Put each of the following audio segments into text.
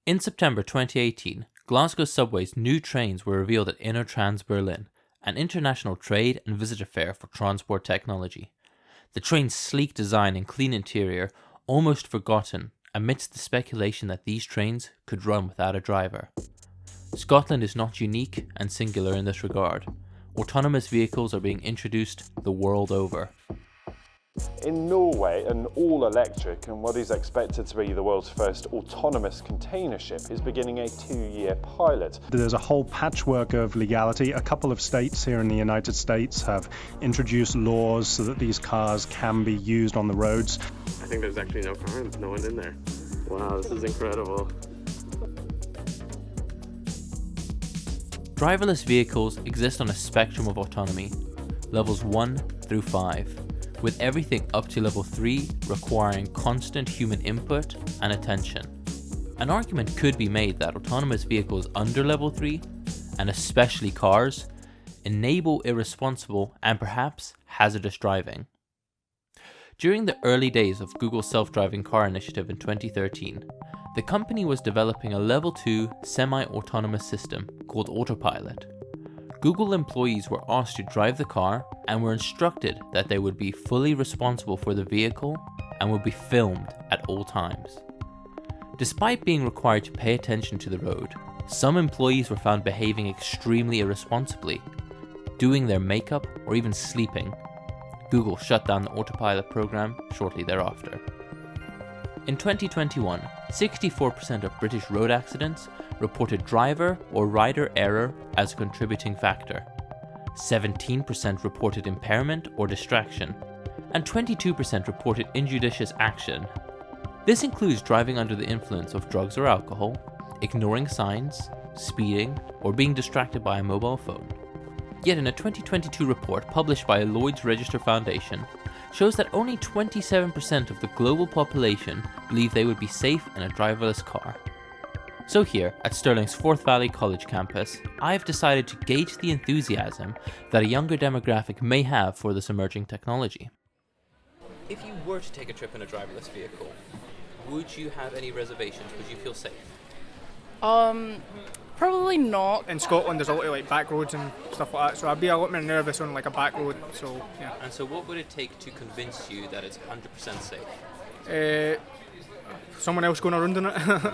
In September 2018, Glasgow Subway's new trains were revealed at Innertrans Berlin, an international trade and visitor fair for transport technology. The train's sleek design and clean interior almost forgotten amidst the speculation that these trains could run without a driver. Scotland is not unique and singular in this regard. Autonomous vehicles are being introduced the world over. In Norway, an all-electric and what is expected to be the world's first autonomous container ship is beginning a 2-year pilot. There's a whole patchwork of legality. A couple of states here in the United States have introduced laws so that these cars can be used on the roads. I think there's actually no car, no one in there. Wow, this is incredible. Driverless vehicles exist on a spectrum of autonomy, levels 1 through 5, with everything up to level 3 requiring constant human input and attention. An argument could be made that autonomous vehicles under level 3, and especially cars, enable irresponsible and perhaps hazardous driving. During the early days of Google's self-driving car initiative in 2013, the company was developing a level 2 semi-autonomous system called Autopilot. Google employees were asked to drive the car and were instructed that they would be fully responsible for the vehicle and would be filmed at all times. Despite being required to pay attention to the road, some employees were found behaving extremely irresponsibly, doing their makeup or even sleeping. Google shut down the Autopilot program shortly thereafter. In 2021, 64% of British road accidents reported driver or rider error as a contributing factor. 17% reported impairment or distraction, and 22% reported injudicious action. This includes driving under the influence of drugs or alcohol, ignoring signs, speeding, or being distracted by a mobile phone. Yet in a 2022 report published by Lloyd's Register Foundation, shows that only 27% of the global population believe they would be safe in a driverless car. So here, at Stirling's Forth Valley College campus, I've decided to gauge the enthusiasm that a younger demographic may have for this emerging technology. If you were to take a trip in a driverless vehicle, would you have any reservations? Would you feel safe? Probably not. In Scotland there's a lot of like back roads and stuff like that, so I'd be a lot more nervous on like a back road, so yeah. And so what would it take to convince you that it's 100% safe? Someone else going around in it.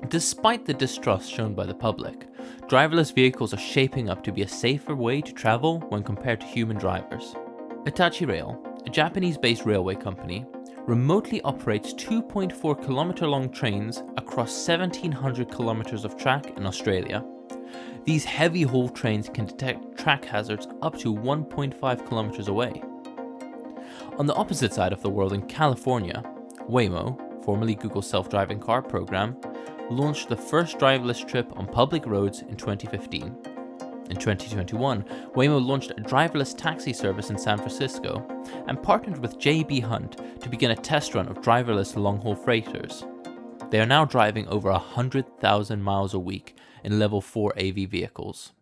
Despite the distrust shown by the public, driverless vehicles are shaping up to be a safer way to travel when compared to human drivers. Hitachi Rail, a Japanese-based railway company, remotely operates 2.4 kilometer long trains across 1,700 kilometers of track in Australia. These heavy haul trains can detect track hazards up to 1.5 kilometers away. On the opposite side of the world in California, Waymo, formerly Google's self-driving car program, launched the first driverless trip on public roads in 2015. In 2021, Waymo launched a driverless taxi service in San Francisco and partnered with J.B. Hunt to begin a test run of driverless long-haul freighters. They are now driving over 100,000 miles a week in level 4 AV vehicles.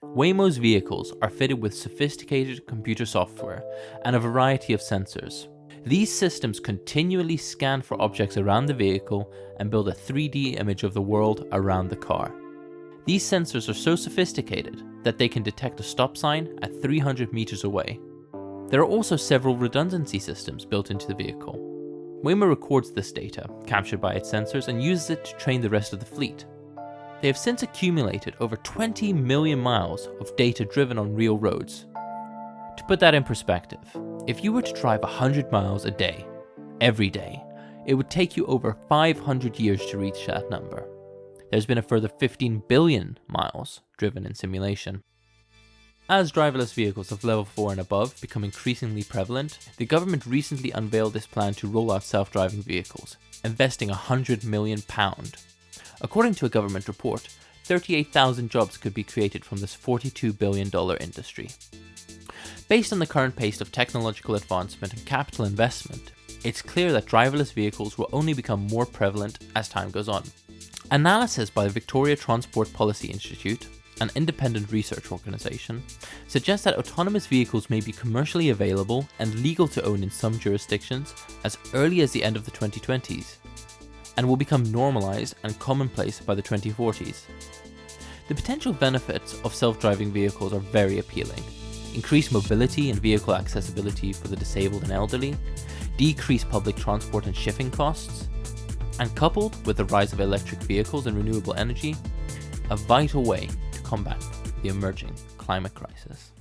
Waymo's vehicles are fitted with sophisticated computer software and a variety of sensors. These systems continually scan for objects around the vehicle and build a 3D image of the world around the car. These sensors are so sophisticated that they can detect a stop sign at 300 meters away. There are also several redundancy systems built into the vehicle. Waymo records this data, captured by its sensors, and uses it to train the rest of the fleet. They have since accumulated over 20 million miles of data driven on real roads. To put that in perspective, if you were to drive 100 miles a day, every day, it would take you over 500 years to reach that number. There's been a further 15 billion miles driven in simulation. As driverless vehicles of level 4 and above become increasingly prevalent, the government recently unveiled this plan to roll out self-driving vehicles, investing £100 million. According to a government report, 38,000 jobs could be created from this $42 billion industry. Based on the current pace of technological advancement and capital investment, it's clear that driverless vehicles will only become more prevalent as time goes on. Analysis by the Victoria Transport Policy Institute, an independent research organisation, suggests that autonomous vehicles may be commercially available and legal to own in some jurisdictions as early as the end of the 2020s. and will become normalized and commonplace by the 2040s. The potential benefits of self-driving vehicles are very appealing. Increased mobility and vehicle accessibility for the disabled and elderly, decreased public transport and shipping costs, and coupled with the rise of electric vehicles and renewable energy, a vital way to combat the emerging climate crisis.